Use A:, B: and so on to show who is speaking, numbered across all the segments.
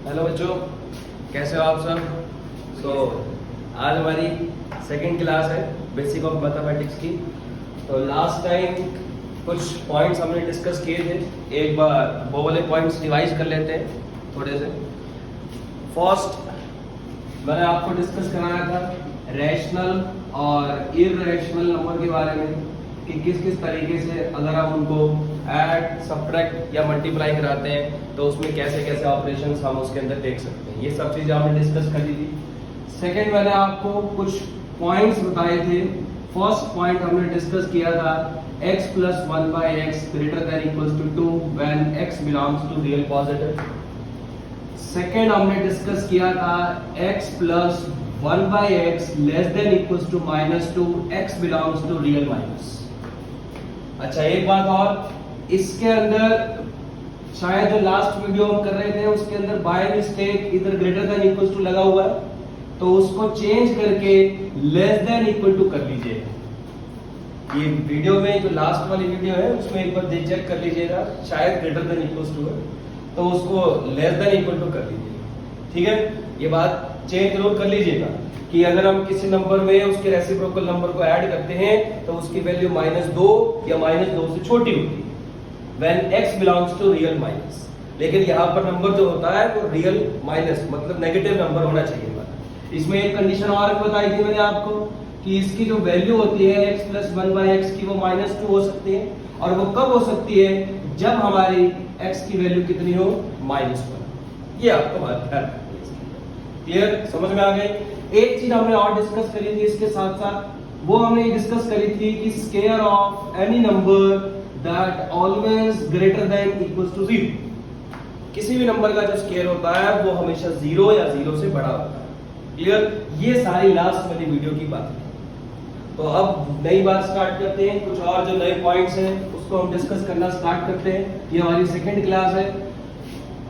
A: Hello बच्चों, कैसे हो आप सब। आज हमारी सेकंड क्लास है बेसिक ऑफ मैथमेटिक्स की। तो लास्ट टाइम कुछ पॉइंट्स हमने डिस्कस किए थे, एक बार वो वाले पॉइंट्स रिवाइज कर लेते हैं थोड़े से। फर्स्ट मैंने आपको डिस्कस कराया था रैशनल और इररेशनल नंबर के बारे में कि किस किस तरीके से अगर हम उनको ऐड, सब्ट्रैक्ट या मल्टीप्लाई कराते हैं तो उसमें कैसे कैसे ऑपरेशंस हम उसके अंदर देख सकते हैं। ये सब चीजें हमने डिस्कस करी थी। सेकंड मैंने आपको कुछ पॉइंट्स बताए थे। फर्स्ट पॉइंट हमने डिस्कस किया था x plus 1 by x greater than equals to 2 when x belongs to real positive। Second हमने डिस्कस किया था x plus 1 by x less than equals to -2 x belongs to real minus। अच्छा, एक बात और, इसके अंदर शायद जो लास्ट वीडियो हम कर रहे थे उसके अंदर बाय मिस्टेक इधर ग्रेटर देन इक्वल टू लगा हुआ है, तो उसको चेंज करके लेस देन इक्वल टू कर लीजिएगा। ये वीडियो में जो लास्ट वाली वीडियो है उसमें एक बार चेक कर लीजिएगा, शायद ग्रेटर देन इक्वल टू है तो उसको लेस देन इक्वल टू कर लीजिएगा। ठीक है, ये बात चेंज जरूर कर लीजिएगा कि अगर हम किसी नंबर में उसके रेसिप्रोकल नंबर को ऐड करते हैं तो उसकी वैल्यू -2 या -2 से छोटी होती है when x belongs to real minus। लेकिन यहाँ पर नंबर जो होता है वो रियल माइनस मतलब नेगेटिव नंबर होना चाहिए। इसमें एक कंडीशन और बताई थी मैंने आपको कि इसकी जो वैल्यू होती है x plus 1 by x की वो -2 हो सकती है, और वो कब हो सकती है जब हमारी x की वैल्यू कितनी हो -1। ये आपको बात है क्लियर, समझ में आ गई। एक चीज हमने और डिस्कस करी थी इसके साथ साथ, वो हमने डिस्कस करी थी कि square of any number that always greater than equals to 0। किसी भी नंबर का जो स्क्वायर होता है वो हमेशा 0 या 0 से बड़ा होता है। क्लियर, ये सारी लास्ट वाली वीडियो की बात है। तो अब नई बात स्टार्ट करते हैं, कुछ और जो नए पॉइंट्स हैं उसको हम डिस्कस करना स्टार्ट करते हैं। ये हमारी सेकंड क्लास है।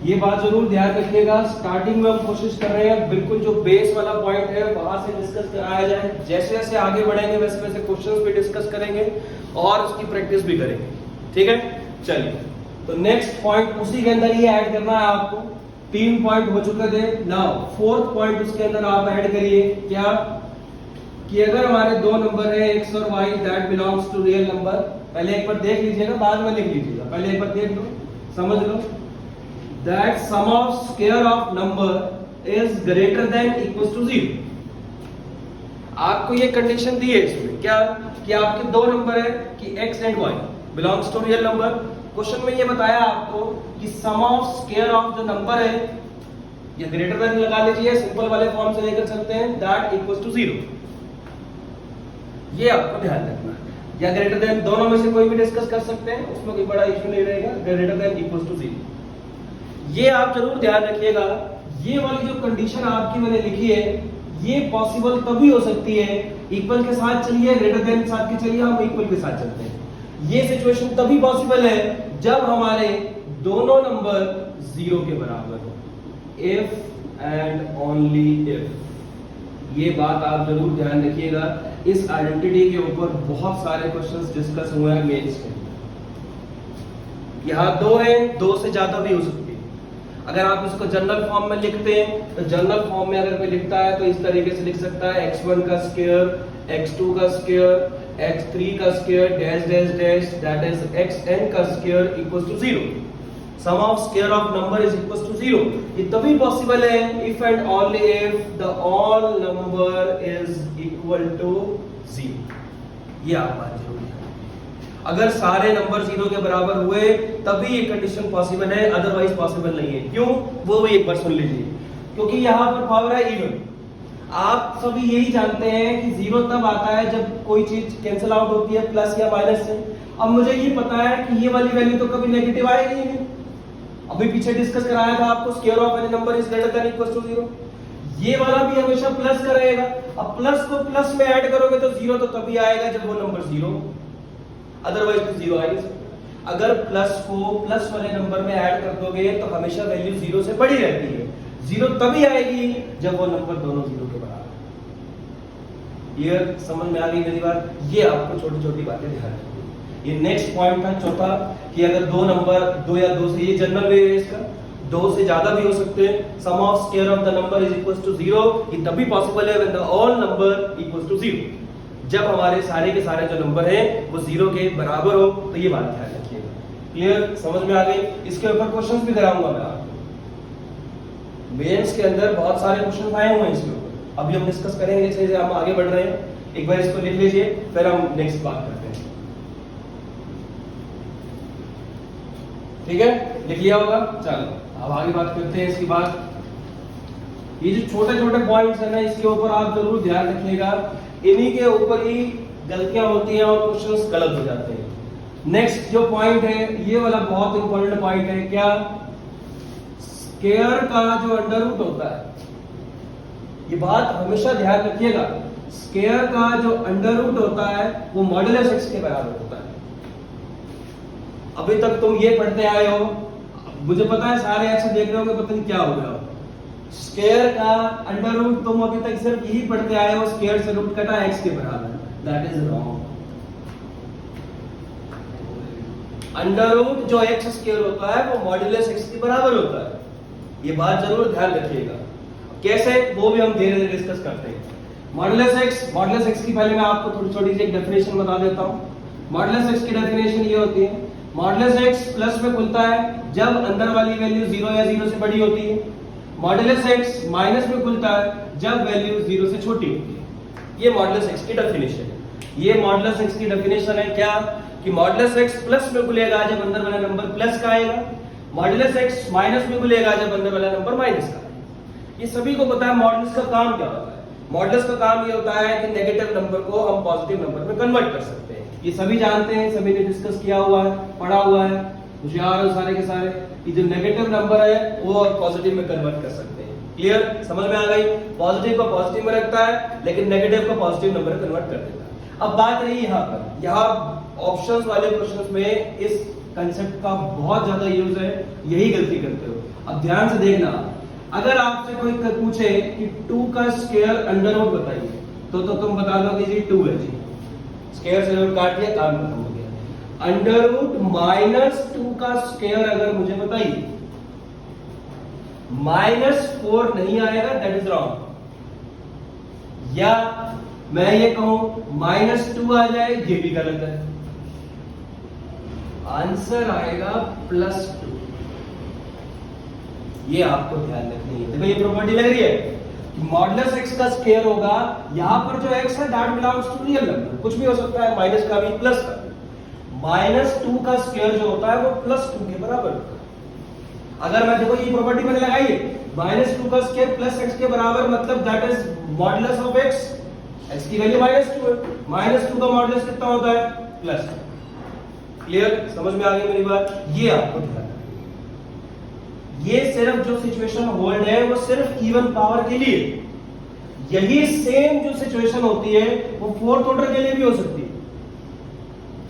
A: ये बात जरूर ध्यान रखिएगा, स्टार्टिंग में हम कोशिश कर रहे हैं बिल्कुल जो बेस वाला पॉइंट है वहां से डिस्कस कराया जाए। जैसे जैसे आगे बढ़ेंगे वैसे वैसे क्वेश्चंस भी डिस्कस करेंगे और उसकी प्रैक्टिस भी करेंगे। ठीक है, चलिए तो नेक्स्ट पॉइंट उसी के अंदर ये ऐड करना है आपको। 3 पॉइंट हो चुके थे, नाउ फोर्थ पॉइंट उसके अंदर आप ऐड करिए क्या कि अगर हमारे दो नंबर है x और y that belongs to real number. पहले एक बार देख लीजिएगा, बाद में लिख लीजिएगा, पहले एक बार देख लो, समझ लो। That sum of square of number is greater than equals to 0। आपको ये कंडीशन दी है इसमें क्या कि आपके दो नंबर है कि x and y belongs to real number। Question में ये बताया आपको कि sum of square of जो नंबर है ये ग्रेटर देन लगा लीजिए, सिंपल वाले फॉर्म से लेकर चलते हैं, that equals to 0। ये आपको ध्यान रखना है, या ग्रेटर देन दोनों में से कोई भी डिस्कस कर सकते हैं, उसमें कोई बड़ा इश्यू नहीं रहेगा। ग्रेटर देन इक्वल्स टू 0 ये आप जरूर ध्यान रखिएगा। ये वाली जो कंडीशन आपकी मैंने लिखी है ये पॉसिबल तभी हो सकती है, इक्वल के साथ चलिए, ग्रेटर देन के साथ के चलिए, हम इक्वल के साथ चलते हैं। ये सिचुएशन तभी पॉसिबल है जब हमारे दोनों नंबर 0 के बराबर हो, इफ एंड ओनली इफ। ये बात आप जरूर ध्यान रखिएगा। इस आइडेंटिटी के ऊपर बहुत सारे क्वेश्चंस डिस्कस हुए हैं मेंस में। यहां 2 है, 2 से ज्यादा भी हो सकती है। अगर आप इसको जनरल फॉर्म में लिखते हैं तो जनरल फॉर्म में अगर कोई लिखता है तो इस तरीके से लिख सकता है x1 का स्क्वायर, x2 का स्क्वायर, x3 का square dash dash dash that is xn का square equals to 0। Sum of square of number is equals to 0। ये तभी पॉसिबल है if and only if the all number is equal to 0। ये आप बात जरूर, अगर सारे नंबर 0 के बराबर हुए तभी ये कंडीशन पॉसिबल है, अदरवाइज पॉसिबल नहीं है। क्यों, वो भी एक बार सुन लीजिए। क्योंकि यहाँ पर पावर है इवन। आप सभी यही जानते हैं कि 0 तब आता है जब कोई चीज कैंसिल आउट होती है प्लस या माइनस से। अब मुझे ये पता है कि ये वाली वैल्यू तो कभी नेगेटिव आएगी नहीं। अभी पीछे डिस्कस कराया था आपको square of any number is greater than equal to 0। ये वाला भी हमेशा प्लस का रहेगा। अब प्लस को प्लस में ऐड करोगे तो 0 तो तभी आएगा जब वो नंबर 0, अदरवाइज तो 0 आएगा। अगर प्लस को प्लस वाले नंबर में ऐड कर दोगे तो हमेशा वैल्यू 0 से बड़ी रहती है। 0 तभी आएगी जब वो नंबर दोनों 0 के बराबर। क्लियर, समझ में आ गई मेरी बात। ये आपको छोटी छोटी बातें ध्यान रखनी। ये नेक्स्ट पॉइंट था चौथा कि अगर दो नंबर 2 या 2 से, ये जनरल वे है इसका, दो से ज्यादा भी हो सकते हैं। Sum of square of the number is equal to 0, ये तभी पॉसिबल है when the all number equal to 0, जब हमारे सारे के सारे जो नंबर हैं वो 0 के बराबर हो। तो ये बात ध्यान रखिएगा। क्लियर, समझ में आ गई? इसके ऊपर क्वेश्चंस भी कराऊंगा मैं आपको। मेंस के अंदर बहुत सारे क्वेश्चन आए हुए हैं इसके ऊपर, अभी हम डिस्कस करेंगे। जैसे हम आगे बढ़ रहे हैं, एक बार इसको लिख लीजिए, फिर हम नेक्स्ट बात करते हैं। ठीक है, लिख लिया होगा? चलो अब आगे बात करते हैं इसके बाद। ये जो छोटे छोटे पॉइंट्स है ना, इसके ऊपर आप जरूर ध्यान रखिएगा, इन्हीं के ऊपर ही गलतियां होती हैं और क्वेश्चंस गलत हो जाते हैं। नेक्स्ट जो पॉइंट है, ये वाला बहुत इंपॉर्टेंट पॉइंट है। क्या? स्क्वायर का जो अंडर रूट होता है, ये बात हमेशा ध्यान रखिएगा, स्क्वायर का जो अंडर रूट होता है वो मॉडुलस x के बराबर होता है। अभी तक तुम ये पढ़ते आए हो, मुझे पता है सारे x देख रहे होगे, पता नहीं क्या हो गया। स्क्वायर का अंडर रूट तुम अभी तक सिर्फ यही पढ़ते आए हो, स्क्वायर से रूट कटा x के बराबर। That is wrong. Under root जो x स्क्वायर होता है वो मॉडुलस x के बराबर होता है, ये बात जरूर ध्यान रखिएगा। कैसे, वो भी हम धीरे धीरे डिस्कस करते हैं। मॉडुलस x की पहले मैं आपको थोड़ी छोटी सी एक डेफिनेशन बता देता हूं। मॉडुलस x की डेफिनेशन ये होती है, मॉडुलस x प्लस में खुलता है जब अंदर वाली वैल्यू 0 या 0 से बड़ी होती है। मॉडुलस x माइनस में खुलता है जब वैल्यू 0 से छोटी होती है। ये मॉडुलस x की डेफिनेशन है। ये मॉडुलस x की डेफिनेशन है क्या, कि मॉडुलस x प्लस में खुलेगा जब अंदर वाला नंबर प्लस का आएगा, मॉडुलस x माइनस में खुलेगा जब अंदर वाला नंबर माइनस का आएगा। ये सभी को पता है मॉडुलस का काम क्या होता है। मॉडुलस का काम ये होता है कि नेगेटिव नंबर को हम पॉजिटिव नंबर में कन्वर्ट कर सकते हैं। ये सभी जानते हैं, सभी ने डिस्कस किया हुआ है, पढ़ा हुआ है, होशियार हो सारे के सारे कि जो नेगेटिव नंबर है वो पॉजिटिव में कन्वर्ट कर सकते हैं। क्लियर, समझ में आ गई? पॉजिटिव को पॉजिटिव में रखता है लेकिन नेगेटिव को पॉजिटिव नंबर में कन्वर्ट कर देता है। अब बात रही यहाँ पर, यहाँ ऑप्शंस वाले क्वेश्चंस में इस कंसेप्ट का बहुत ज्यादा यूज है, यही गलती करते हो। अब ध्यान से देखना, अगर आपसे कोई पूछे कि 2 का स्क्वायर अंडर रूट बताइए, तो तुम बता दो कि जी 2 है जी, स्क्वायर से रूट काट लिया, काम खत्म हो गया। अंडर रूट -2 का स्क्वायर अगर मुझे बताइए, -4 नहीं आएगा, दैट इज रॉन्ग। या मैं ये कहूं -2 आ जाए, ये भी गलत है। आंसर आएगा +2। ये आपको ध्यान रखनी है। देखो ये प्रॉपर्टी लग रही है कि मॉडुलस x का स्क्वायर होगा, यहां पर जो x है that belongs to real number, कुछ भी हो सकता है, माइनस का भी प्लस का भी। -2 का स्क्वायर जो होता है वो +2 के बराबर होता है। अगर मैं देखो ये प्रॉपर्टी मैंने लगाई है, -2 का स्क्वायर प्लस x के बराबर, मतलब that is modulus of x की वैल्यू -2 है, -2 का मॉडुलस कितना होता है? प्लस। क्लियर, समझ में आ गई मेरी बात? ये आपको ध्यान, ये सिर्फ जो सिचुएशन होल्ड है वो सिर्फ इवन पावर के लिए। यही सेम जो सिचुएशन होती है वो फोर्थ ऑर्डर के लिए भी हो सकती है।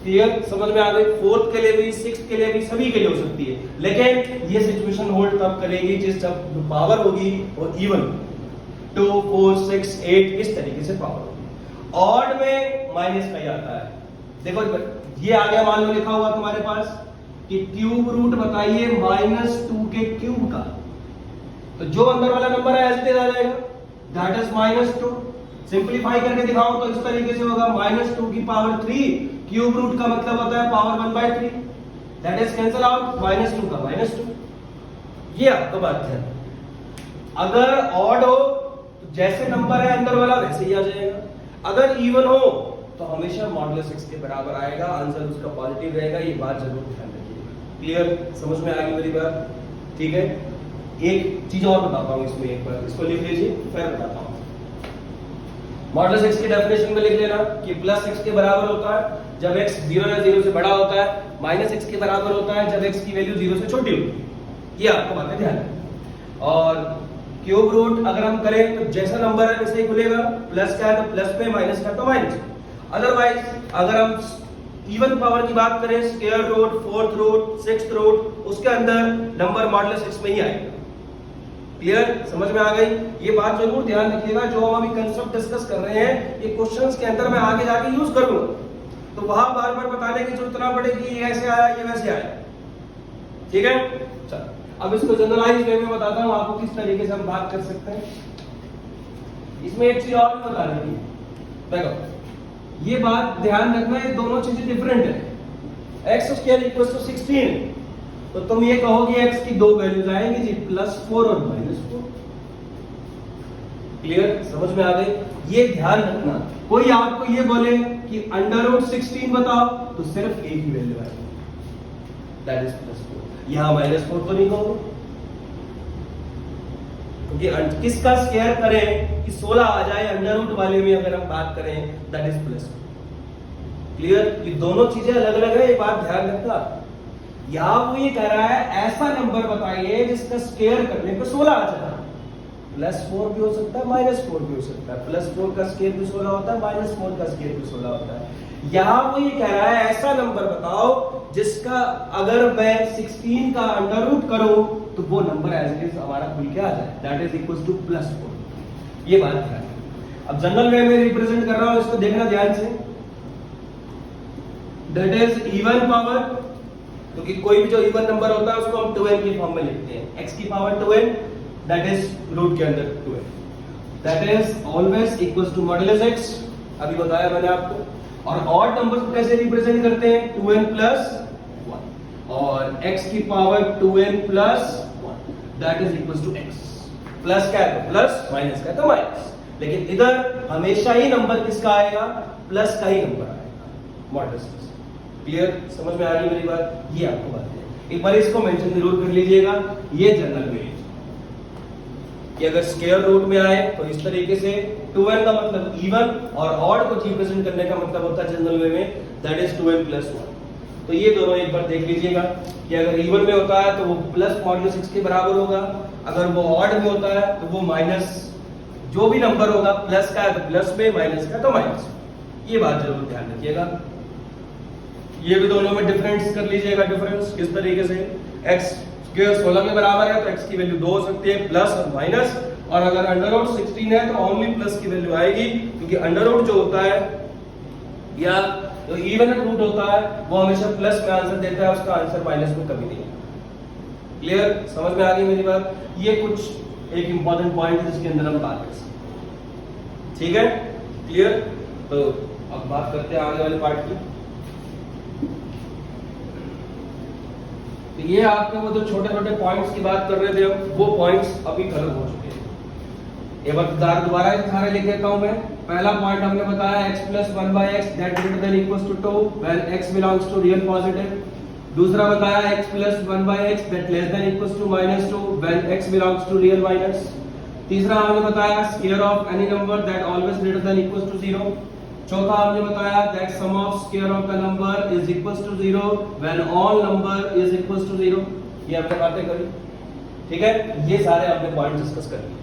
A: क्लियर, समझ में आ गई? फोर्थ के लिए भी, सिक्स्थ के लिए भी, सभी के लिए हो सकती है, लेकिन ये सिचुएशन होल्ड तब करेगी जिस जब पावर होगी वो इवन, 2, 4, 6, 8 इस तरीके से पावर होगी। ऑड में माइनस का ही आता है। देखो ये आ गया, मान लो लिखा हुआ तुम्हारे पास कि क्यूब रूट बताइए -2 के क्यूब का, तो जो अंदर वाला नंबर है ऐसे आ जाएगा, दैट इज -2। सिंपलीफाई करके दिखाऊं तो इस तरीके से होगा, -2 की पावर 3, क्यूब रूट का मतलब होता है power 1/3, that is cancel out, -2 का -2। ये आपका बात है। अगर ऑड हो तो जैसे नंबर है अंदर वाला वैसे ही आ जाएगा, अगर इवन हो तो हमेशा मॉडुलस x के बराबर आएगा, आंसर उसका पॉजिटिव रहेगा। ये बात जरूर ध्यान रखिएगा। क्लियर, समझ में आ गई मेरी बात? ठीक है, एक चीज और बताता हूं इसमें, एक बार इसको लिख लीजिए फिर बताता हूं। मॉडुलस x की डेफिनेशन में लिख लेना कि प्लस x के बराबर होता है जब x 0 या 0 से बड़ा होता है, माइनस x के बराबर होता है जब x की वैल्यू 0 से छोटी होती है। ये आपको बातें ध्यान रखना। और क्यूब रूट अगर हम करें तो जैसा नंबर है वैसे ही खुलेगा, प्लस का है तो प्लस पे, माइनस का तो माइनस। अदरवाइज अगर हम इवन पावर की बात करें, square root, fourth root, sixth root, उसके अंदर नंबर मॉडुलस x में ही आएगा। क्लियर, समझ में आ गई? ये बात जरूर ध्यान रखिएगा, जो हम अभी कंसेप्ट डिस्कस कर रहे हैं ये क्वेश्चंस के अंदर मैं आगे जाके यूज करूंगा, तो वहां बार बार बताने की जरूरत ना पड़े कि ये ऐसे आया, ये वैसे आया। ठीक है, चलो अब इसको जनरलाइज वे में बताता हूं आपको किस तरीके से हम बात कर सकते हैं। इसमें एक चीज और भी बताने की, देखो ये बात ध्यान रखना, ये दोनों चीजें डिफरेंट है। एक्स स्क्वायर इक्वल टू 16, तो तुम ये कहोगे एक्स की दो वैल्यूज आएंगी जी, +4 और -4। क्लियर, समझ में आ गई? ये ध्यान रखना, कोई आपको ये बोले कि √16 बताओ तो सिर्फ एक ही वैल्यू आएगी, दैट इज +4। यहां -4 तो नहीं कहोगे, क्योंकि किसका स्क्वायर करें कि 16 आ जाए अंडर वाले में, अगर हम बात करें दैट इज +4। क्लियर, ये दोनों चीजें अलग अलग है, ये बात ध्यान रखना। यहां वो ये कह रहा है ऐसा नंबर बताइए जिसका स्क्वायर करने पे 16 आ जाए। +4 भी हो सकता है, -4 भी हो सकता है, +4 का स्क्वायर भी 16 होता है, -4 का स्क्वायर भी 16 होता है। यहां वो ये कह रहा है ऐसा नंबर बताओ जिसका अगर मैं 16 का अंडर करूं तो वो नंबर एज इट इज हमारा खुल के आ जाए, दैट इज इक्वल टू +4। ये बात ध्यान है। अब जनरल वे में रिप्रेजेंट कर रहा हूं, इसको देखना ध्यान से, दैट इज इवन पावर, क्योंकि कोई भी जो इवन नंबर होता है उसको हम 2n की फॉर्म में लिखते हैं, x की power 2n, that is root के अंदर 2n, that is always equal to modulus x, अभी बताया मैंने आपको। और ऑड नंबर्स को कैसे रिप्रेजेंट करते हैं, 2n + 1, और x की power 2n + 1, that is equal to x। Plus क्या है तो प्लस, माइनस का तो माइनस, लेकिन इधर हमेशा ही नंबर किसका आएगा, प्लस का ही नंबर आएगा, मॉडुलस। क्लियर, समझ में आ रही है मेरी बात? ये आपको बात है, एक बार इसको मेंशन जरूर कर लीजिएगा। ये जनरल वे कि अगर स्क्वायर रूट में आए तो इस तरीके से 2n का मतलब इवन, और ऑड को रिप्रेजेंट करने का मतलब होता है जनरल वे में दैट इज 2n + 1। तो ये दोनों एक बार देख लीजिएगा कि अगर इवन में होता है तो वो प्लस मॉडुलस 6 के बराबर होगा, अगर वो ऑड में होता है तो वो माइनस, जो भी नंबर होगा प्लस का है तो प्लस में, माइनस का तो माइनस। ये बात जरूर ध्यान रखिएगा। ये भी दोनों में डिफरेंस कर लीजिएगा, डिफरेंस किस तरीके से, x स्क्वायर 16 के बराबर है तो x की वैल्यू 2 हो सकती है, प्लस और माइनस, और अगर √16 है तो ओनली प्लस की वैल्यू आएगी, क्योंकि अंडर जो होता है या जो इवन रूट होता है वो हमेशा प्लस में आंसर देता है, उसका आंसर माइनस में कभी नहीं है। क्लियर, समझ में आ गई मेरी बात? ये कुछ एक इंपॉर्टेंट पॉइंट है जिसके अंदर हम बात कर सकते हैं, ठीक है? क्लियर, तो अब बात करते हैं आगे वाले पार्ट की। तो ये आपके वो जो छोटे छोटे पॉइंट्स की बात कर रहे थे, अब वो पॉइंट्स अभी खत्म हो चुके हैं। एक बार दोबारा सारे लिख देता हूं मैं। पहला पॉइंट हमने बताया x + 1/x that greater than equals to 2 when x belongs to real positive. दूसरा बताया x + 1/x that less than equals to -2 when x belongs to real minus. तीसरा हमने बताया square of any number that always greater than equals to 0। चौथा हमने बताया that sum of square of the number is equals to 0 when all number is equals to 0। ये हमने बातें करी, ठीक है? ये सारे हमने पॉइंट डिस्कस कर लिए,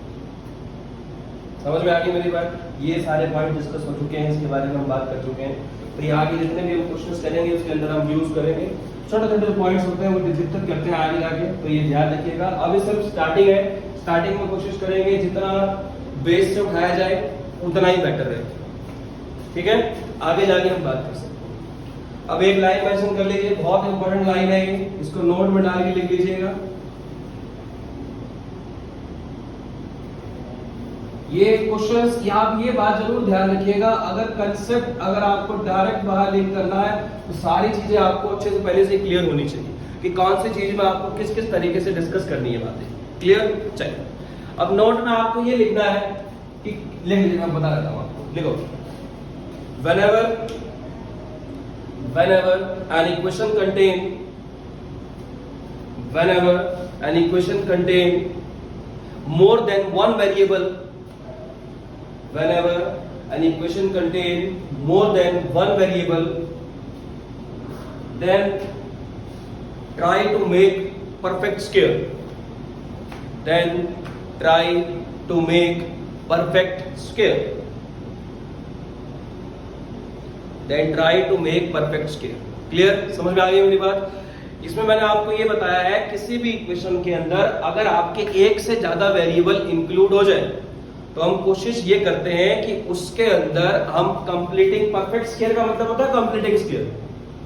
A: समझ में आ गई मेरी बात? ये सारे पॉइंट डिस्कस हो चुके हैं, इसके बारे में हम बात कर चुके हैं। तो ये आगे जितने भी हम क्वेश्चंस करेंगे उसके अंदर हम यूज करेंगे, छोटे छोटे पॉइंट्स होते हैं वो दिक्कत करते हैं आगे जाके, तो ये ध्यान रखिएगा। अभी सिर्फ स्टार्टिंग है, स्टार्टिंग में कोशिश करेंगे जितना बेस से उठाया जाए उतना ही बेटर है, ठीक है? आगे जाके हम बात कर सकते हैं। अब एक लाइन मेंशन कर लीजिए, बहुत इंपॉर्टेंट लाइन है ये, इसको नोट में डाल के लिख लीजिएगा। ये क्वेश्चंस की आप ये बात जरूर ध्यान रखिएगा, अगर कंसेप्ट अगर आपको डायरेक्ट बाहर लिंक करना है तो सारी चीजें आपको अच्छे से पहले से क्लियर होनी चाहिए कि कौन सी चीज में आपको किस किस तरीके से डिस्कस करनी है बातें। क्लियर? चलिए, अब नोट में आपको ये लिखना है कि लिख लीजिए, मैं बता देता हूं आपको, लिखो whenever an equation contain more than one variable, whenever an equation contain more than one variable, then try to make perfect square, then try to make perfect square, then try to make perfect square। Clear, समझ में आ गई मेरी बात? इसमें मैंने आपको ये बताया है किसी भी इक्वेशन के अंदर अगर आपके एक से ज्यादा वेरिएबल इंक्लूड हो जाए तो हम कोशिश ये करते हैं कि उसके अंदर हम कंप्लीटिंग परफेक्ट स्क्वायर का मतलब होता है कंप्लीटिंग स्क्वायर,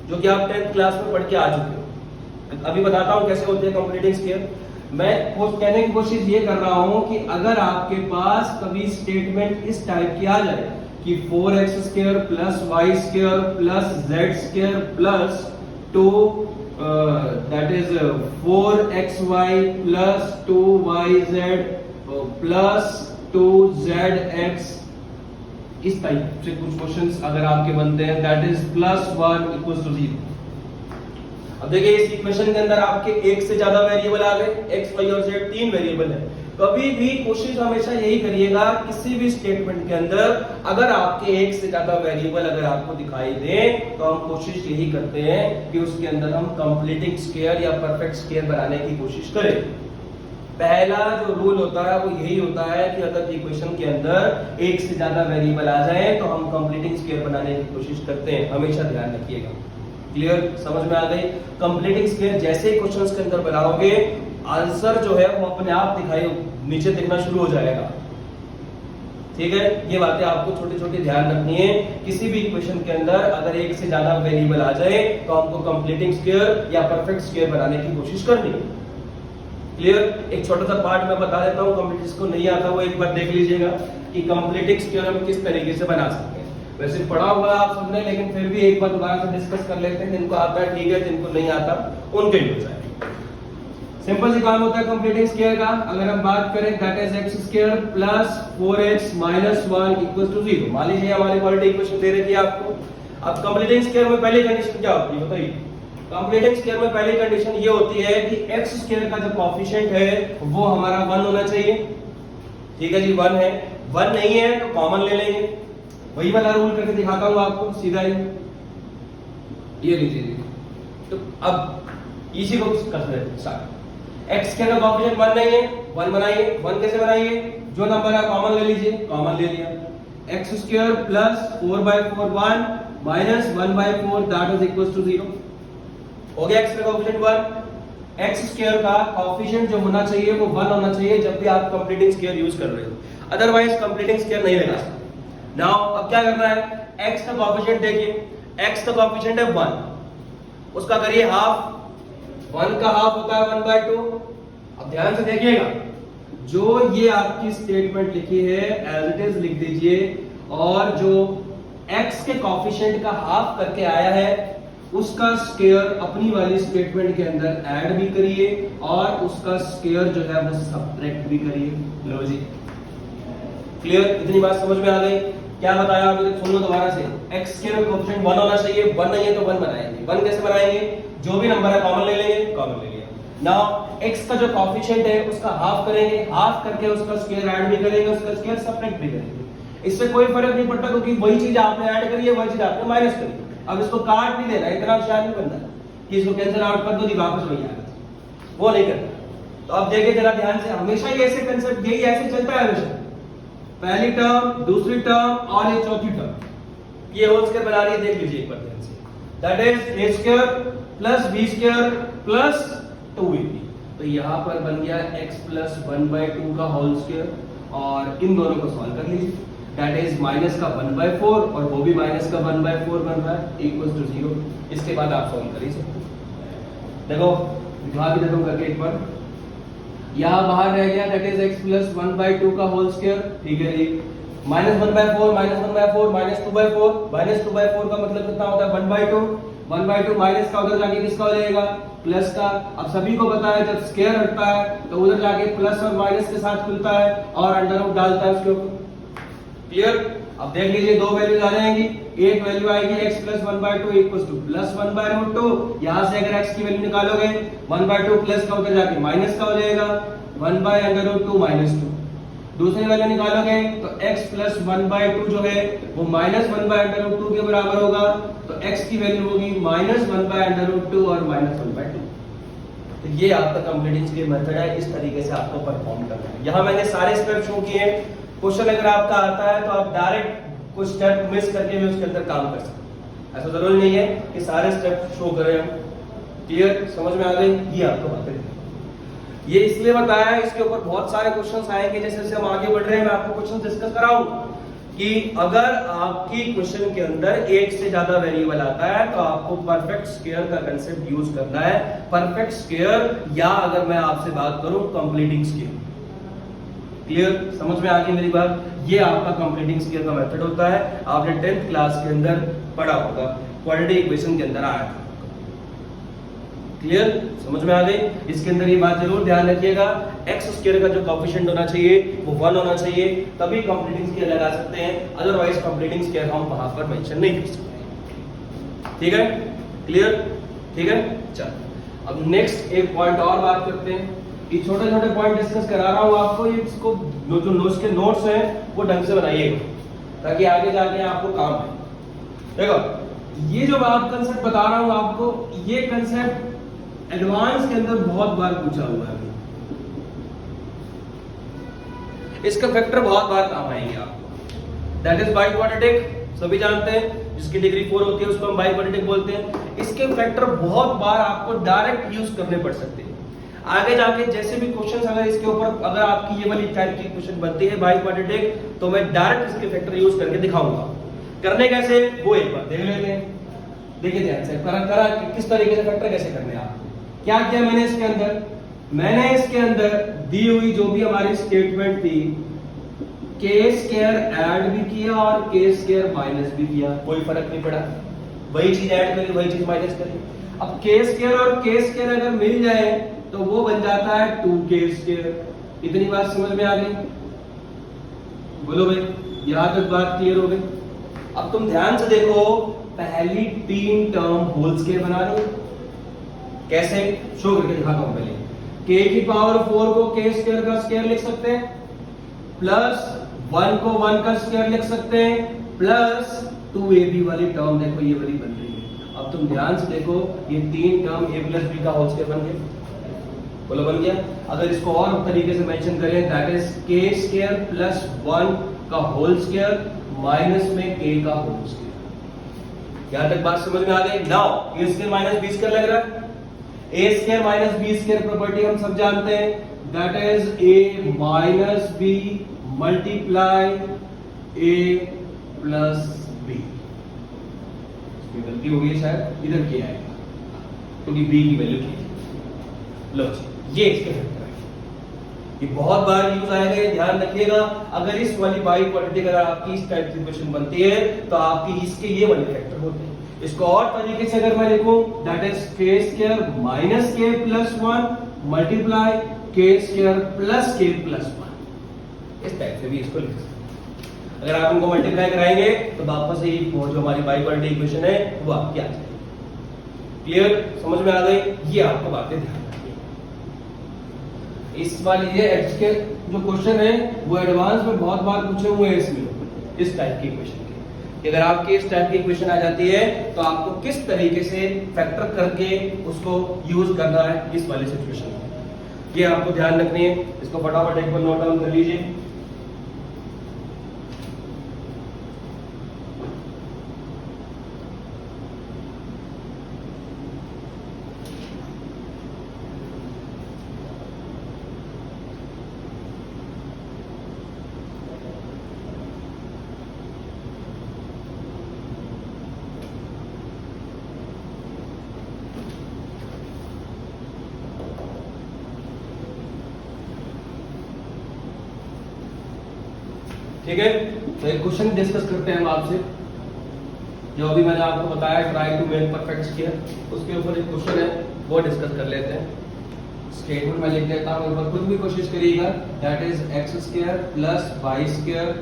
A: जो कि आप 10th क्लास में पढ़ के आ चुके हो। अभी बताता हूं कैसे होते हैं कंप्लीटिंग स्क्वायर। मैं कहने की कोशिश ये कर रहा हूं कि अगर आपके पास कभी स्टेटमेंट इस टाइप की आ जाए कि 4x² plus y square plus z square plus 2 that is 4xy plus 2yz plus 2zx, इस टाइप से कुछ क्वेश्चंस अगर आपके बनते हैं दैट इज +1 = 0। अब देखिए इस इक्वेशन के अंदर आपके एक से ज्यादा वेरिएबल आ गए, x, y और z 3 वेरिएबल है। कभी भी कोशिश हमेशा यही करिएगा किसी भी स्टेटमेंट के अंदर अगर आपके एक से ज्यादा वेरिएबल अगर आपको दिखाई दे तो हम कोशिश यही करते हैं कि उसके अंदर हम कंप्लीटिंग स्क्वायर या परफेक्ट स्क्वायर बनाने की कोशिश करें। पहला जो रूल होता है वो यही होता है कि अगर इक्वेशन के अंदर एक से ज्यादा वेरिएबल आ जाए तो हम कंप्लीटिंग स्क्वायर बनाने की कोशिश करते हैं, हमेशा ध्यान रखिएगा। क्लियर, समझ में आ गई? कंप्लीटिंग स्क्वायर जैसे ही क्वेश्चंस के अंदर बनाओगे आंसर जो है वो अपने आप दिखाई नीचे दिखना शुरू हो जाएगा। ठीक है, ये बातें आपको छोटी छोटी ध्यान रखनी है। किसी भी इक्वेशन के अंदर अगर एक से ज्यादा वेरिएबल आ जाए तो हमको कंप्लीटिंग स्क्वायर या परफेक्ट स्क्वायर बनाने की कोशिश करनी है। क्लियर, एक छोटा सा पार्ट मैं बता देता हूँ, कंप्लीट जिसको नहीं आता वो एक बार देख लीजिएगा कि कंप्लीटिंग स्क्वायर हम किस तरीके से बना सकते हैं। वैसे पढ़ा हुआ आप सबने, लेकिन फिर भी एक बार दोबारा से डिस्कस कर लेते हैं। जिनको आता है ठीक है, जिनको नहीं आता उनके लिए हो जाएगा। सिंपल सी काम होता है कंप्लीटिंग स्क्वायर का। अगर हम बात करें that is x² plus 4x minus 1 = 0। मान लीजिए हमारी क्वाड्रेटिक इक्वेशन दे रखी है आपको। अब कंप्लीटिंग स्क्वायर में पहली कंडीशन क्या होती है बताइए? कंप्लीटिंग स्क्वायर में पहली कंडीशन ये होती है कि x² का जो कोएफिशिएंट है वो हमारा 1 होना चाहिए। ठीक है जी, 1 है। 1 नहीं है तो कॉमन ले लेंगे। वही वाला रूल करके दिखाता हूं आपको सीधा ही। ये लीजिए, तो अब इसी को करते हैं स्टार्ट। x का कोएफिशिएंट 1 नहीं है, 1 बनाइए। 1 कैसे बनाइए? जो नंबर है कॉमन ले लीजिए, कॉमन ले लिया। x² plus 4/4 1 minus 1/4 that is equal to 0। हो गया x का कोएफिशिएंट 1। x² का कोएफिशिएंट जो होना चाहिए वो 1 होना चाहिए जब भी आप कंप्लीटिंग स्क्वायर यूज कर रहे हो, अदरवाइज कंप्लीटिंग स्क्वायर नहीं लगा सकते। नाउ अब क्या करना है? x का कोएफिशिएंट देखिए, x का कोएफिशिएंट है 1, उसका करिए हाफ। 1 का हाफ होता है 1/2। अब ध्यान से देखिएगा, जो ये आपकी स्टेटमेंट लिखी है एज इट इज लिख दीजिए, और जो x के कोएफिशिएंट का हाफ करके आया है उसका स्क्वायर अपनी वाली स्टेटमेंट के अंदर ऐड भी करिए और उसका स्क्वायर जो है वो सब्ट्रैक्ट भी करिए। लो जी, क्लियर? इतनी बात समझ में आ गई? क्या बताया अभी तक सुन लो दोबारा से। x के कोएफिशिएंट 1 होना चाहिए, 1 नहीं है तो 1 बनाएंगे। 1 कैसे बनाएंगे? जो भी नंबर है कॉमन ले लेंगे, कॉमन ले लिया। नाउ x का जो कोएफिशिएंट है उसका हाफ करेंगे, हाफ करके उसका स्क्वायर ऐड भी करेंगे, उसका स्क्वायर सब्ट्रैक्ट भी करेंगे। इससे कोई फर्क नहीं पड़ता क्योंकि वही चीज आपने ऐड करी है, वही चीज आपने माइनस करी है। अब इसको काट नहीं देना, इतना होशियार नहीं बनना कि इसको कैंसिल आउट कर दो जी वापस वही आ गया, वो नहीं करना। तो अब देखिए जरा ध्यान से, हमेशा ही ऐसे कंसेप्ट यही ऐसे चलता है हमेशा। पहली टर्म, दूसरी टर्म और ये चौथी टर्म, ये होल स्क्वायर बना रही है, देख लीजिए एक बार ध्यान से। That is a² plus b² plus 2ab। तो यहां पर बन गया x प्लस 1/2 का होल स्क्वायर, और इन दोनों को सॉल्व कर लीजिए। दैट इज माइनस का 1/4 और वो भी माइनस का 1/4 बन रहा है इक्वल टू 0। इसके बाद आप सॉल्व कर सकते। देखो दिखा भी देता हूं करके एक बार। यहां बाहर रह गया दैट इज x प्लस 1/2 का होल स्क्वायर। ठीक है जी, माइनस 1/4 माइनस 1/4 माइनस 2/4। माइनस 2/4 का मतलब कितना होता है? 1/2। 1/2 माइनस का उधर जाके किसका हो जाएगा? प्लस का। अब सभी को पता है जब स्क्वायर हटता है तो उधर जाके प्लस और माइनस के साथ खुलता है और अंडर रूट डालता है उसके ऊपर। क्लियर? अब देख लीजिए दो वैल्यूज आ जाएंगी। एक वैल्यू आएगी x plus 1/2 equals two plus 1/2। यहां से अगर x की वैल्यू निकालोगे 1/2 प्लस का उधर जाके माइनस का हो जाएगा 1/√2 माइनस 2। दूसरी वैल्यू निकालोगे तो x प्लस 1/2 जो है वो माइनस 1/√2 के बराबर होगा, तो x की वैल्यू होगी माइनस 1/√2 और माइनस 1/2। तो ये आपका कंप्लीटिंग स्क्वायर मेथड है, इस तरीके से आपको परफॉर्म करना है। यहाँ मैंने सारे स्टेप शो किए हैं। क्वेश्चन अगर आपका आता है तो आप डायरेक्ट कुछ स्टेप मिस करके भी उसके अंदर काम कर सकते हैं। ऐसा जरूरी नहीं है कि सारे स्टेप शो करें हम। क्लियर? समझ में आ गई? ये आपको बातें ये इसलिए बताया है, इसके ऊपर बहुत सारे क्वेश्चंस आएंगे। जैसे जैसे हम आगे बढ़ रहे हैं मैं आपको क्वेश्चन डिस्कस कराऊंगा कि अगर आपकी क्वेश्चन के अंदर एक से ज्यादा वेरिएबल आता है तो आपको परफेक्ट स्क्वायर का कंसेप्ट यूज करना है। परफेक्ट स्क्वायर या अगर मैं आपसे बात करूं कंप्लीटिंग स्क्वायर। क्लियर, समझ में आ गई मेरी बात? ये आपका कंप्लीटिंग स्क्वायर का मेथड होता है। आपने 10th क्लास के अंदर पढ़ा होगा, क्वाड्रेटिक इक्वेशन के अंदर आया था। क्लियर, समझ में आ गई? इसके अंदर ये बात जरूर ध्यान रखिएगा, एक्स स्क्वायर का जो कोएफिशिएंट होना चाहिए वो 1 होना चाहिए, तभी कंप्लीटिंग स्क्वायर लगा सकते हैं, अदरवाइज कंप्लीटिंग स्क्वायर हम वहां पर मेंशन नहीं कर सकते। ठीक है, क्लियर? ठीक है, चलो अब नेक्स्ट एक पॉइंट और बात करते हैं। ये छोटे छोटे पॉइंट डिस्कस करा रहा हूं आपको, ये इसको जो नोट्स के नोट्स हैं वो ढंग से बनाइएगा ताकि आगे जाके आपको काम आए। देखो ये जो बात कंसेप्ट बता रहा हूं आपको, ये कंसेप्ट एडवांस के अंदर बहुत बार पूछा हुआ है। इसका फैक्टर बहुत बार काम आएंगे आपको। दैट इज बाइक्वाड्रेटिक, सभी जानते हैं, जिसकी डिग्री 4 होती है उसको हम बाइक्वाड्रेटिक बोलते हैं। इसके फैक्टर बहुत बार आपको डायरेक्ट यूज करने पड़ सकते हैं। आगे जाके जैसे भी क्वेश्चंस अगर इसके ऊपर अगर आपकी ये वाली टाइप की क्वेश्चन बनती है बाइक्वाड्रेटिक, तो मैं डायरेक्ट इसके फैक्टर यूज करके दिखाऊंगा। करने कैसे वो एक बार देख लेते हैं। देखिए ध्यान से करा किस तरीके से फैक्टर कैसे करने हैं। आप क्या किया मैंने इसके अंदर, मैंने इसके अंदर दी हुई जो भी हमारी स्टेटमेंट थी, के स्क्वायर ऐड भी किया और के स्क्वायर माइनस भी किया, कोई फर्क नहीं पड़ा। वही चीज ऐड करी वही चीज माइनस करी। अब के स्क्वायर और के स्क्वायर अगर मिल जाए तो वो बन जाता है 2k स्क्वायर। इतनी बात समझ में आ गई? बोलो भाई, यहां तक बात क्लियर हो गई? अब तुम ध्यान से देखो, पहली 3 टर्म होल स्क्वायर बना रही है। कैसे शो करके दिखाता हूं। पहले k की पावर 4 को k स्क्वायर का स्क्वायर लिख सकते हैं, प्लस 1 को 1 का स्क्वायर लिख सकते हैं, प्लस 2ab वाली टर्म देखो ये वाली बन रही है। अब तुम ध्यान से देखो, ये 3 टर्म a प्लस b का होल स्क्वायर बन गया। बोलो बन गया? अगर इसको और तरीके से मेंशन करें, that is k square plus 1 का होल स्क्वायर माइनस में k का होल स्क्वायर। यहां तक बात समझ में आ गई? Now a square minus b square लग रहा है। a square minus b square property हम सब जानते हैं, that is a minus b multiply a plus b। इसमें गलती हो गई शायद, इधर किया है क्योंकि b की वैल्यू की। लो ये इसके फैक्टर है, ये बहुत बार यूज आएगा, ये ध्यान रखिएगा। अगर इस वाली बाइक्वाड्रेटिक अगर आपकी इस टाइप की क्वेश्चन बनती है तो आपकी इसके ये वाले फैक्टर होते हैं। इसको और तरीके से अगर मैं लिखूं, दैट इज के स्क्वायर माइनस के प्लस 1 मल्टीप्लाई के स्क्वायर प्लस के प्लस 1। इस टाइप से भी इसको लिख सकते हैं। अगर आप इनको मल्टीप्लाई कराएंगे तो वापस से वो जो हमारी बाइक्वाड्रेटिक इक्वेशन है वो आपकी आ जाएगी। क्लियर, समझ में आ गई? ये आपको बातें ध्यान रखनी है। इस वाली ये एक्स के जो क्वेश्चन है वो एडवांस में बहुत बार पूछे हुए हैं इसमें, इस टाइप की इक्वेशन। अगर आपके इस टाइप की इक्वेशन आ जाती है तो आपको किस तरीके से फैक्टर करके उसको यूज करना है इस वाली सिचुएशन में, ये आपको ध्यान रखनी है। इसको फटाफट एक बार नोट डाउन कर लीजिए। ठीक है, तो एक क्वेश्चन डिस्कस करते हैं हम आपसे, जो अभी मैंने आपको बताया try to make perfect square, उसके ऊपर एक क्वेश्चन है वो डिस्कस कर लेते हैं। स्टेटमेंट में लिख देता हूं, एक बार खुद भी कोशिश करिएगा। That is x square plus y square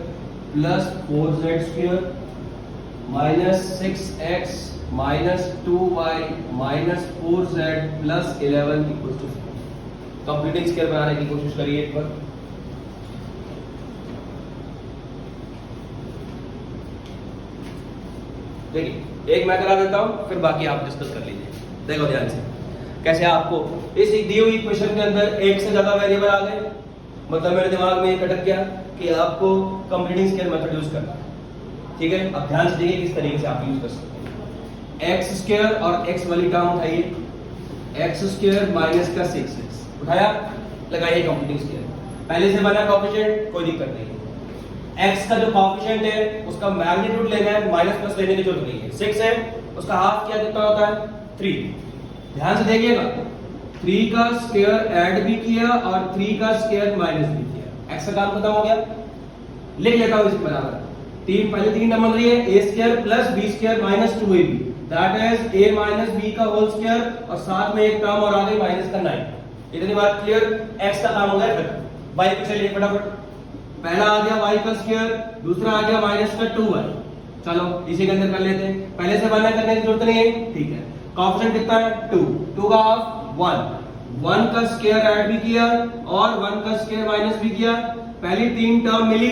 A: plus 4z square minus 6x minus 2y minus 4z plus 11 equal to 4। Completing square बनाने की कोशिश करिए एक बार। देखिए एक मैं करा देता हूं, फिर बाकी आप डिस्कस कर लीजिए। देखो ध्यान से कैसे आपको इस दी हुई इक्वेशन के अंदर एक से ज्यादा वेरिएबल आ गए, मतलब मेरे दिमाग में ये खटक गया कि आपको कंप्लीटिंग स्क्वायर मेथड यूज करना है। ठीक है, अब ध्यान से देखिए किस तरीके से आप यूज कर सकते हैं। एक्स स्क्वायर और एक्स वाली टर्म उठाइए, एक्स स्क्वायर माइनस का 6x उठाया, लगाइए कंप्लीटिंग स्क्वायर। पहले से बना कोएफिशिएंट, कोई दिक्कत नहीं है। x का जो कोएफिशिएंट है उसका मैग्नीट्यूड लेना है, माइनस प्लस लेने की जरूरत नहीं है। 6 है, उसका हाफ किया कितना होता है 3। ध्यान से देखिएगा, 3 का स्क्वायर ऐड भी किया और 3 का स्क्वायर माइनस भी किया, x का काम खत्म हो गया। लिख लेता हूं इसके बराबर, 3 पहले 3 टर्म बन रही है a square plus b square minus 2ab, that is a minus b का होल स्क्वायर और साथ में एक टर्म और आ गई माइनस का 9। इतनी बात क्लियर, x का काम हो गया खत्म। y पे चलिए फटाफट, पहला आ गया y का स्क्वायर, दूसरा आ गया माइनस का 2y। चलो इसी के अंदर कर लेते हैं, पहले से बना करने की जरूरत नहीं है, ठीक है। कोएफिशिएंट कितना है 2, 2 का हाफ 1, 1 का स्क्वायर ऐड भी किया और 1 का स्क्वायर माइनस भी किया। पहली 3 टर्म मिली,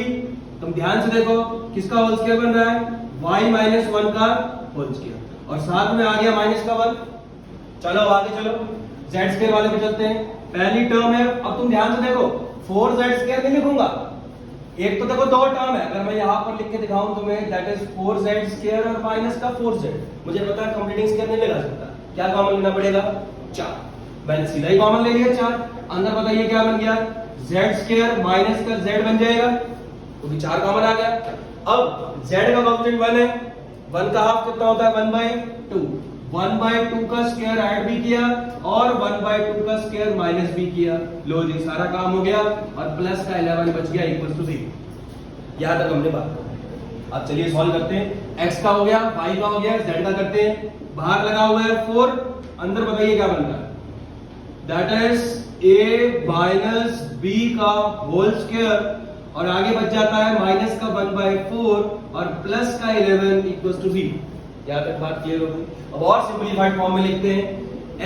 A: तुम ध्यान से देखो किसका होल स्क्वायर बन रहा है y माइनस 1 का होल स्क्वायर और साथ में आ गया माइनस का 1। चलो अब आगे चलो, z स्क्वायर वाले पे चलते हैं। पहली टर्म है, अब तुम ध्यान से देखो 4z स्क्वायर नहीं लिखूंगा, एक तो देखो 2 टर्म है, अगर मैं यहां पर लिख के दिखाऊं तुम्हें, दैट इज 4z स्क्वायर और माइनस का 4z। मुझे पता है कंप्लीटिंग स्क्वायर नहीं लगा सकता, क्या कॉमन लेना पड़ेगा 4, मैंने सीधा ही कॉमन ले लिया 4। अंदर बताइए क्या बन गया, z स्क्वायर माइनस का z बन जाएगा, क्योंकि 4 कॉमन आ गया। अब z का कोएफिशिएंट 1 है, 1 का हाफ कितना होता है 1/2, 1/2 का स्क्वायर ऐड भी किया और 1/2 का स्क्वायर माइनस भी किया। लो जी सारा काम हो गया और प्लस का 11 बच गया इक्वल टू 0। यहां तक हमने बात कर। अब चलिए सॉल्व करते हैं, x का हो गया, y का हो गया, z का करते हैं। बाहर लगा हुआ है 4, अंदर बताइए क्या बन रहा है, that is a minus b का होल स्क्वायर और आगे बच जाता है माइनस का 1/4 और प्लस का 11 इक्वल टू 0। यहां तक बात क्लियर हो गई। अब और सिंपलीफाइड फॉर्म में लिखते हैं,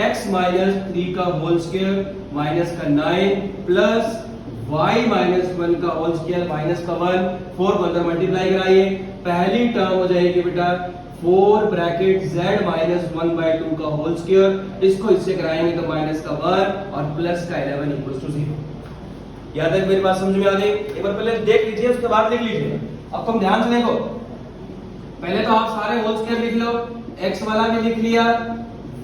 A: x माइनस 3 का होल स्क्वायर माइनस का 9 प्लस y माइनस 1 का होल स्क्वायर माइनस का 1, 4 को अंदर मल्टीप्लाई कराइए, पहली टर्म हो जाएगी बेटा 4 ब्रैकेट z माइनस 1/2 का होल स्क्वायर, इसको इससे कराएंगे तो माइनस का 1 और प्लस का 11 इक्वल टू 0। यहां तक मेरी बात समझ में आ गई? एक बार पहले देख लीजिए, उसके बाद लिख लीजिए। अब तुम ध्यान से देखो, पहले तो आप सारे होल स्क्वायर लिख लो, x वाला भी लिख लिया,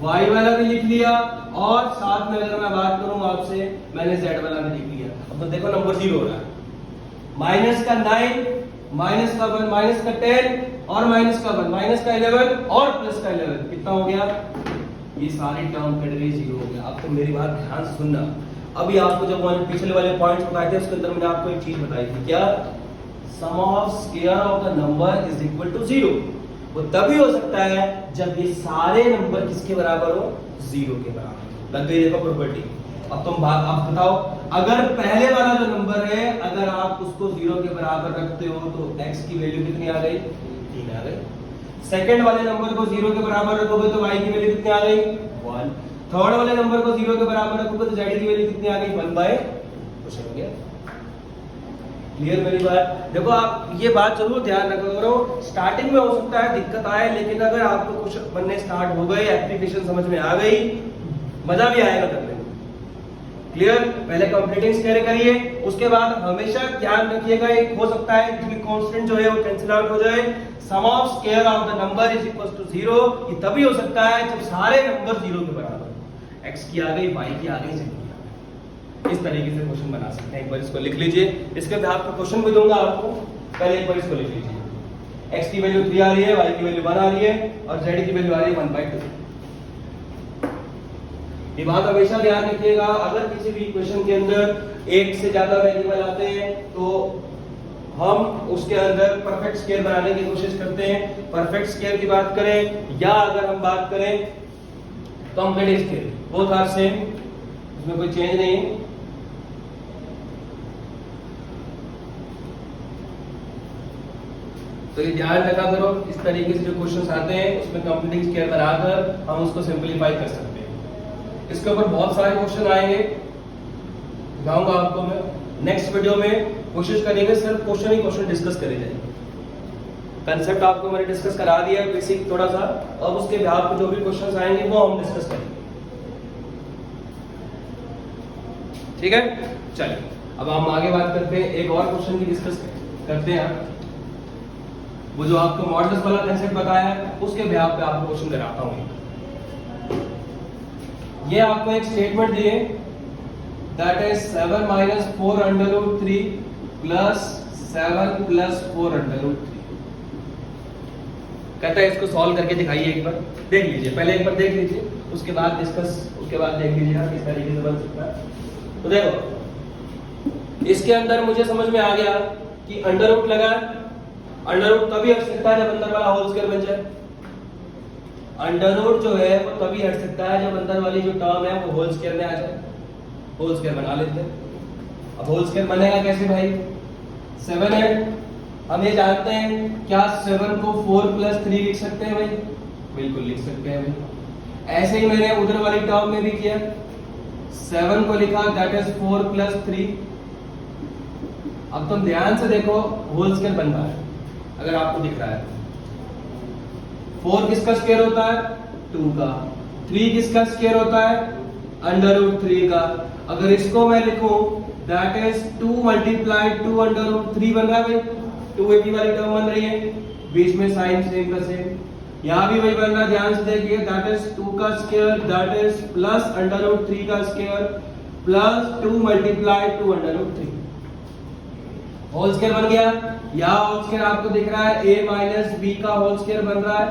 A: y वाला भी लिख लिया और साथ में अगर मैं बात करूं आपसे, मैंने z वाला भी लिख लिया। अब तो देखो नंबर 0 हो रहा है, माइनस का 9 माइनस का 1 माइनस का 10 और माइनस का 1 माइनस का 11 और प्लस का 11 कितना हो गया, ये सारी टर्म कट गई 0 हो गया। अब तो मेरी बात ध्यान से सुनना, अभी आपको जब मैंने पिछले वाले पॉइंट्स बताए थे उसके अंदर मैंने आपको एक चीज बताई थी, क्या, sum of square of the number is equal to 0। वो तभी हो सकता है जब ये सारे नंबर किसके बराबर हो, 0 के बराबर। लग गई देखो प्रॉपर्टी। अब तुम आप बताओ, अगर पहले वाला जो नंबर है अगर आप उसको 0 के बराबर रखते हो तो x की वैल्यू कितनी आ गई, 3 आ गई। सेकंड वाले नंबर को 0 के बराबर रखोगे तो y की वैल्यू कितनी आ गई, 1। थर्ड वाले नंबर को 0 के बराबर रखोगे तो z की वैल्यू कितनी आ गई, 1/, हो गया। क्लियर मेरी बात? देखो आप ये बात जरूर ध्यान रखा करो, स्टार्टिंग में हो सकता है दिक्कत आए, लेकिन अगर आपको कुछ बनने स्टार्ट हो गए, एप्लीकेशन समझ में आ गई, मजा भी आएगा करने में। क्लियर? पहले कंप्लीटिंग स्क्वायर करिए, उसके बाद हमेशा ध्यान रखिएगा, एक हो सकता है कि कांस्टेंट जो है वो कैंसिल आउट हो जाए। Sum of square of the number is equal to 0, ये तभी हो सकता है जब सारे नंबर 0 के बराबर, x की आ गई, y की आ गई, z की आ गई। इस तरीके से क्वेश्चन बना सकते हैं। एक बार इसको लिख लीजिए, इसके बाद आपको क्वेश्चन भी दूंगा आपको, पहले एक बार इसको लिख लीजिए। x की वैल्यू 3 आ रही है, y की वैल्यू 1 आ रही है और z की वैल्यू आ रही है 1/2। ये बात हमेशा ध्यान रखिएगा, अगर किसी भी इक्वेशन के अंदर एक से ज्यादा वेरिएबल आते हैं तो हम उसके अंदर परफेक्ट स्क्वायर बनाने की कोशिश करते हैं। परफेक्ट स्क्वायर की बात करें या अगर हम बात करें complete square, both are same, उसमें कोई चेंज नहीं है। तो ये ध्यान रखा करो, इस तरीके से जो क्वेश्चंस आते हैं उसमें कंप्लीटिंग स्क्वायर बनाकर हम उसको सिंपलीफाई कर सकते हैं। इसके ऊपर बहुत सारे क्वेश्चन आएंगे, दिखाऊंगा आपको मैं नेक्स्ट वीडियो में। कोशिश करेंगे सिर्फ क्वेश्चन ही क्वेश्चन डिस्कस करे जाएंगे। कंसेप्ट आपको मैंने डिस्कस करा दिया है बेसिक थोड़ा सा, अब उसके बिहाफ पे जो भी क्वेश्चंस आएंगे वो हम डिस्कस करेंगे। ठीक है, चलिए अब हम आगे बात करते हैं, एक और क्वेश्चन की डिस्कस करते हैं। वो जो आपको मॉडल्स वाला कंसेप्ट बताया है उसके बिहाफ पे आपको क्वेश्चन कराता हूं। ये आपको एक स्टेटमेंट दिए, that is 7 - 4√3 + 7 plus 4 under root 3। कहता है इसको सॉल्व करके दिखाइए, एक बार देख लीजिए, पहले एक बार देख लीजिए, उसके बाद डिस्कस, उसके बाद देख लीजिए किस तरीके से बन सकता है। तो देखो इसके अंदर मुझे समझ में आ गया कि अंडर रूट लगा, अंडर रूट तभी हट सकता है जब अंदर वाला होल स्क्वायर बन जाए। अंडर रूट जो है वो तभी हट सकता है जब अंदर वाली जो टर्म है वो होल स्क्वायर में आ जाए। होल स्क्वायर बना लेते हैं। अब होल स्क्वायर बनेगा कैसे भाई? 7 है, हम ये जानते हैं, क्या 7 को 4 प्लस 3 लिख सकते हैं भाई? बिल्कुल लिख सकते हैं भाई। ऐसे ही मैंने उधर वाली टर्म में भी किया, 7 को लिखा दैट इज 4 प्लस 3। अब तुम ध्यान से देखो होल स्क्वायर बन रहा है, अगर आपको दिख रहा है 4 किसका स्क्वायर होता है? 2 का। 3 किसका स्क्वायर होता है? अंडर रूट 3 का। अगर इसको मैं लिखूं that is 2 multiply 2 under root 3 बन रहा है भाई, 2ab वाली टर्म बन रही है, बीच में साइन सेम का सेम। यहां भी वही बन रहा है, ध्यान से देखिए, दैट इज 2 का square that is plus under root 3 का square plus 2 multiply 2 under root 3। Whole square बन गया। यहां होल स्क्वायर आपको दिख रहा है a माइनस बी का होल स्क्वायर बन रहा है,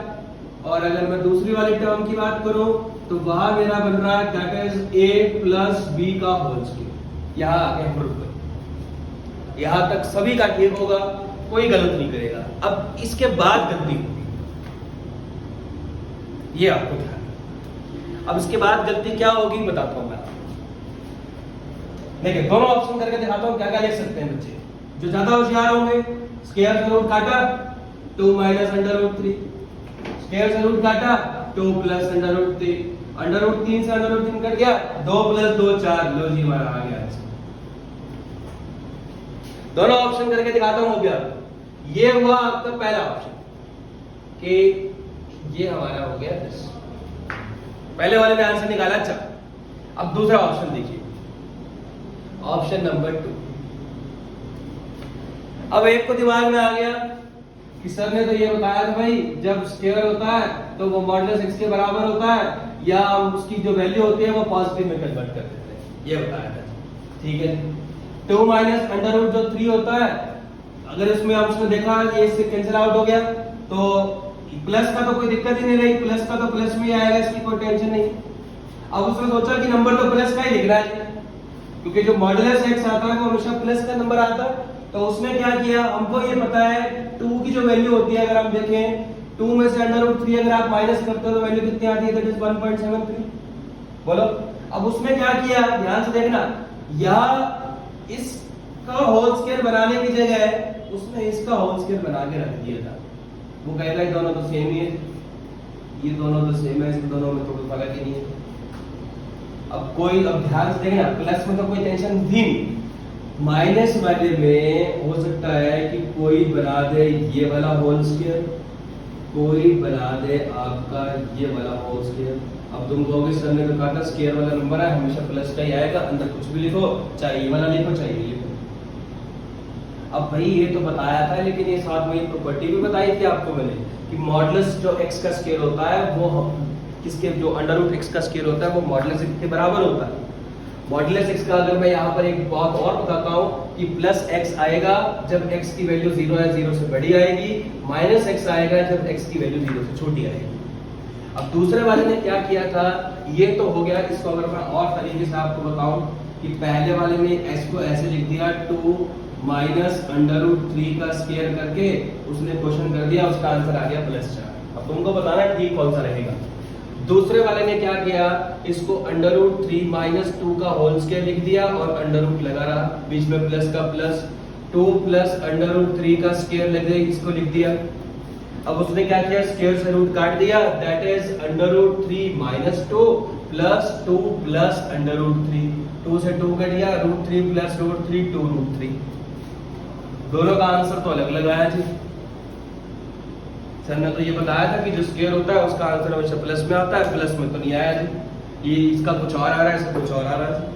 A: और अगर मैं दूसरी वाली टर्म की बात करूं तो वहां मेरा बन रहा है that is a plus b का होल स्क्वायर। यहां आके हम रुक गए, यहां तक सभी का ठीक होगा, कोई गलत नहीं करेगा। अब इसके बाद गलती होगी, ये आपको ध्यान। अब इसके बाद गलती क्या होगी बताता हूं मैं। देखिए दोनों ऑप्शन करके दिखाता हूं क्या क्या लिख सकते हैं बच्चे जो ज्यादा होशियार होंगे। स्क्वायर से रूट काटा 2 माइनस अंडर रूट 3, स्क्वायर से रूट काटा 2 plus under root 3, under root 3 से अंडर रूट 3 कट गया, 2 प्लस 2 4। लो जी हमारा आ गया। दोनों ऑप्शन करके दिखाता हूं। हो गया, ये हुआ आपका पहला ऑप्शन कि ये हमारा हो गया 10। पहले वाले में आंसर निकाला। अच्छा अब दूसरा ऑप्शन देखिए, ऑप्शन नंबर 2। अब एक को दिमाग में आ गया कि सर ने तो ये बताया था भाई जब स्क्वायर होता है तो वो मॉडुलस x के बराबर होता है, या उसकी जो वैल्यू होती है वो पॉजिटिव में कन्वर्ट कर देते हैं, ये बताया था। ठीक है, 2 माइनस अंडर रूट जो 3 होता है, अगर इसमें हम उसने देखा ये इससे कैंसिल आउट हो गया तो प्लस का तो कोई दिक्कत ही नहीं रही, प्लस का तो प्लस में ही आएगा, इसकी कोई टेंशन नहीं। अब उसने सोचा कि नंबर तो प्लस का ही लिख रहा है, क्योंकि जो मॉडुलस x आता है वो हमेशा प्लस का नंबर आता है। तो उसने क्या किया, हमको ये पता है 2 की जो वैल्यू होती है, अगर हम देखें 2 में से अंडर रूट 3 अगर आप माइनस करते हो तो वैल्यू कितनी आती है? That is 1.73। बोलो अब उसने क्या किया, ध्यान से देखना, यह इसका होल स्क्वायर बनाने की जगह उसने इसका होल स्क्वायर बना के रख दिया था। वो कहता है दोनों तो सेम ही है, ये दोनों तो सेम है, इन दोनों में तो कोई फर्क ही नहीं है। अब ध्यान से देखना, प्लस में तो कोई टेंशन थी नहीं, माइनस वाले में हो सकता है कि कोई बना दे ये वाला होल स्क्वायर, कोई बना दे आपका ये वाला होल स्क्वायर। अब तुम कहोगे सर ने तो कहा था स्क्वायर वाला नंबर है हमेशा प्लस का ही आएगा, अंदर कुछ भी लिखो, चाहे ये वाला लिखो चाहे ये लिखो। अब भाई ये तो बताया था, लेकिन ये साथ में प्रॉपर्टी भी बताई थी आपको मैंने कि मॉडुलस जो x का स्क्वायर होता है वो किसके, जो अंडर रूट x का स्क्वायर होता है वो मॉडुलस x के बराबर होता है। मॉडुलस x का अगर मैं यहाँ पर एक बात और बताता हूँ कि प्लस x आएगा जब x की वैल्यू 0 है, 0 से बड़ी आएगी, माइनस x आएगा जब x की वैल्यू 0 से छोटी आएगी। अब दूसरे वाले ने क्या किया था, ये तो हो गया। इसको अगर मैं और तरीके से आपको बताऊं कि पहले वाले ने x को ऐसे लिख दिया 2 माइनस अंडर रूट 3 का स्क्वायर करके उसने क्वेश्चन कर दिया, उसका आंसर आ गया +4। अब तुमको बताना ठीक कौन सा रहेगा। दूसरे वाले ने क्या किया, इसको अंडर रूट 3 माइनस 2 का होल स्क्वायर लिख दिया और अंडर रूट लगा रहा, बीच में प्लस का प्लस, 2 प्लस अंडर रूट 3 का स्क्वायर लग गया, इसको लिख दिया। अब उसने क्या किया, स्क्वायर से रूट काट दिया, that is under root 3 minus 2 plus 2 plus under root 3, 2 से 2 कट गया, रूट 3 प्लस रूट 3 2 रूट 3। दोनों का आंसर तो अलग अलग आया जी। सर ने तो ये बताया था कि जो स्क्वायर होता है उसका आंसर हमेशा प्लस में आता है, प्लस में तो नहीं आया जी, ये इसका कुछ और आ रहा है, इसका कुछ और आ रहा है।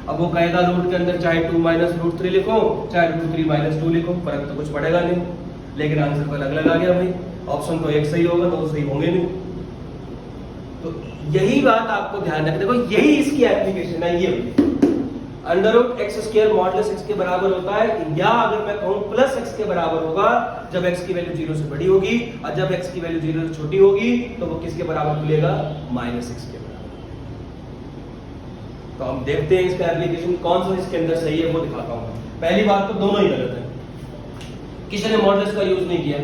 A: अब वो कायदा रूट के अंदर चाहे 2 माइनस रूट 3 लिखो चाहे रूट 3 माइनस 2 लिखो, फर्क तो कुछ पड़ेगा नहीं, लेकिन आंसर तो अलग अलग आ गया भाई। ऑप्शन तो एक सही होगा, तो सही होंगे नहीं। तो यही बात आपको ध्यान रखना, देखो यही इसकी एप्लीकेशन है। ये under root x square modulus x के बराबर होता है, या अगर मैं कहूं प्लस एक्स के बराबर होगा जब एक्स की वैल्यू 0 से बड़ी होगी, और जब एक्स की वैल्यू 0 से छोटी होगी तो वो किसके बराबर खुलेगा, माइनस एक्स के बराबर। तो हम देखते हैं इसका एप्लीकेशन कौन सा इसके अंदर सही है वो दिखाता हूं। पहली बात तो दोनों ही गलत है, किसी ने मॉडुलस का यूज नहीं किया,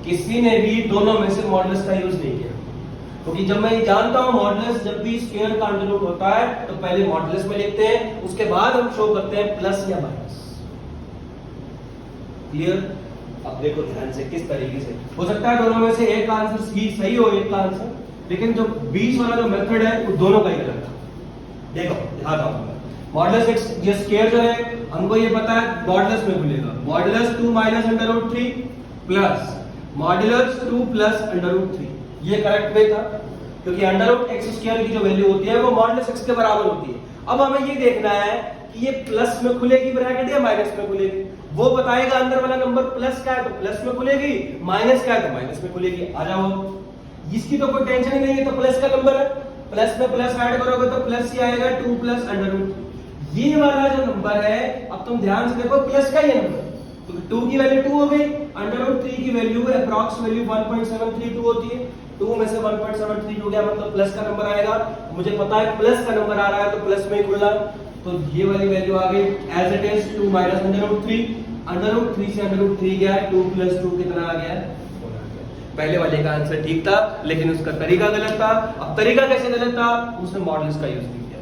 A: किसी ने भी दोनों में से मॉडुलस का यूज नहीं किया, क्योंकि जब मैं ये जानता हूं मॉडुलस जब भी स्क्वायर का अंडर रूट होता है तो पहले मॉडुलस में लिखते हैं, उसके बाद हम शो करते हैं प्लस या माइनस। क्लियर? अब देखो ध्यान से किस तरीके से हो सकता है दोनों में से एक का आंसर सी सही हो, एक का आंसर, लेकिन जो बीच वाला जो मेथड है वो दोनों का ही गलत है। देखो दिखाता हूं, मॉडुलस एक्स ये स्क्वायर जो है हमको ये पता है मॉडुलस में खुलेगा, modulus 2 minus under root 3 plus modulus 2 plus under root 3। ये करेक्ट वे था, क्योंकि अंडर रूट एक्स स्क्वायर की जो वैल्यू होती है वो मॉडुलस एक्स के बराबर होती है। अब हमें ये देखना है कि ये प्लस में खुलेगी ब्रैकेट या माइनस में खुलेगी, वो बताएगा अंदर वाला नंबर प्लस का है तो प्लस में खुलेगी, माइनस का है तो माइनस में खुलेगी। आ जाओ, इसकी तो कोई टेंशन ही नहीं है, तो प्लस का नंबर है, प्लस में प्लस ऐड करोगे तो प्लस ही आएगा 2 प्लस अंडर रूट। ये वाला जो नंबर है, अब तुम ध्यान से देखो प्लस का ये नंबर, तो 2 की वैल्यू 2 हो गई, अंडर रूट 3 की वैल्यू अप्रॉक्स वैल्यू 1.732 होती है, 2 में से 1.732 गया मतलब प्लस का नंबर आएगा। मुझे पता है प्लस का नंबर आ रहा है तो प्लस में ही खुलना, तो ये वाली वैल्यू आ गई as it is 2 minus under root 3, under root 3 से अंडर रूट 3 गया, 2 प्लस 2 कितना आ गया, 4 आ गया। पहले वाले का आंसर ठीक था लेकिन उसका तरीका गलत था। अब तरीका कैसे गलत था, उसने मॉडुलस का यूज नहीं किया,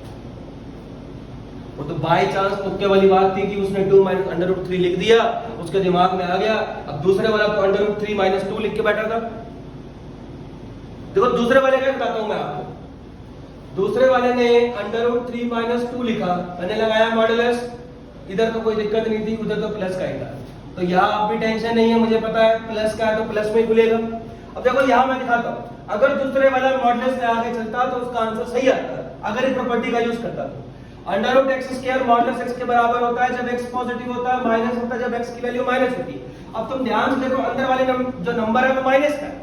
A: वो तो बाय चांस तुक्के वाली बात थी कि उसने 2 माइनस अंडर रूट 3 लिख दिया, उसके दिमाग में आ गया। अब दूसरे वाला तो अंडर रूट 3 माइनस 2 लिख के बैठा था। देखो दूसरे वाले का बताता हूं मैं आपको, दूसरे वाले ने अंडर रूट 3 माइनस 2 लिखा, मैंने लगाया मॉडुलस, इधर तो कोई दिक्कत नहीं थी, उधर तो प्लस का ही था, तो यहाँ अब भी टेंशन नहीं है, मुझे पता है प्लस का है तो प्लस में ही खुलेगा। अब देखो यहाँ मैं दिखाता हूँ, अगर दूसरे वाला मॉडुलस से आगे चलता तो उसका आंसर सही आता, अगर इस प्रॉपर्टी का यूज करता तो। Under root x square modulus x के बराबर होता है जब एक्स पॉजिटिव होता है, माइनस होता है जब एक्स की वैल्यू माइनस होती है। अब तुम ध्यान से देखो अंदर वाले जो नंबर है वो माइनस का है,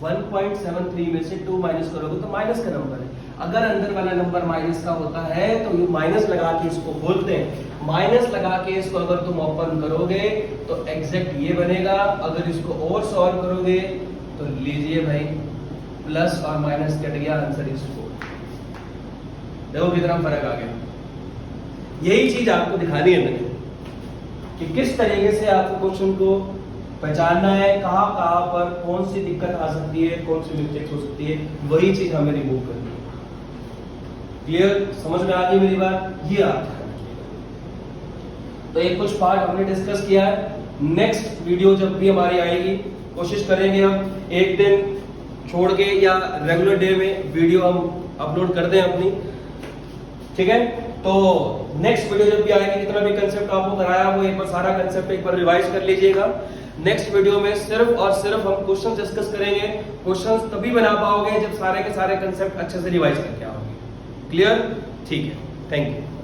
A: 1.73 में से 2 माइनस करोगे तो माइनस का नंबर है। अगर अंदर वाला नंबर माइनस का होता है तो ये माइनस लगा के इसको खोलते हैं, माइनस लगा के इसको अगर तुम ओपन करोगे तो एग्जैक्ट ये बनेगा, अगर इसको और सॉल्व करोगे तो लीजिए भाई प्लस और माइनस कट गया, आंसर इज 4। देखो कितना फर्क आ गया। यही चीज आपको दिखानी है मैंने कि किस तरीके से आपको क्वेश्चन को पहचानना है, कहां कहां पर कौन सी दिक्कत आ सकती है, कौन सी मिस्टेक्स हो सकती है, वही चीज हमें रिमूव करनी है। क्लियर? समझ में आ गई मेरी बात? ये आता है। तो एक कुछ पार्ट हमने डिस्कस किया है, नेक्स्ट वीडियो जब भी हमारी आएगी कोशिश करेंगे हम एक दिन छोड़ के या रेगुलर डे में वीडियो हम अपलोड कर दें अपनी, ठीक है? तो नेक्स्ट वीडियो जब भी आएगी, जितना भी कंसेप्ट आपको कराया वो एक बार सारा कंसेप्ट एक बार रिवाइज कर लीजिएगा। नेक्स्ट वीडियो में सिर्फ और सिर्फ हम क्वेश्चन डिस्कस करेंगे। क्वेश्चंस तभी बना पाओगे जब सारे के सारे कंसेप्ट अच्छे से रिवाइज करके आओगे। क्लियर? ठीक है, थैंक यू।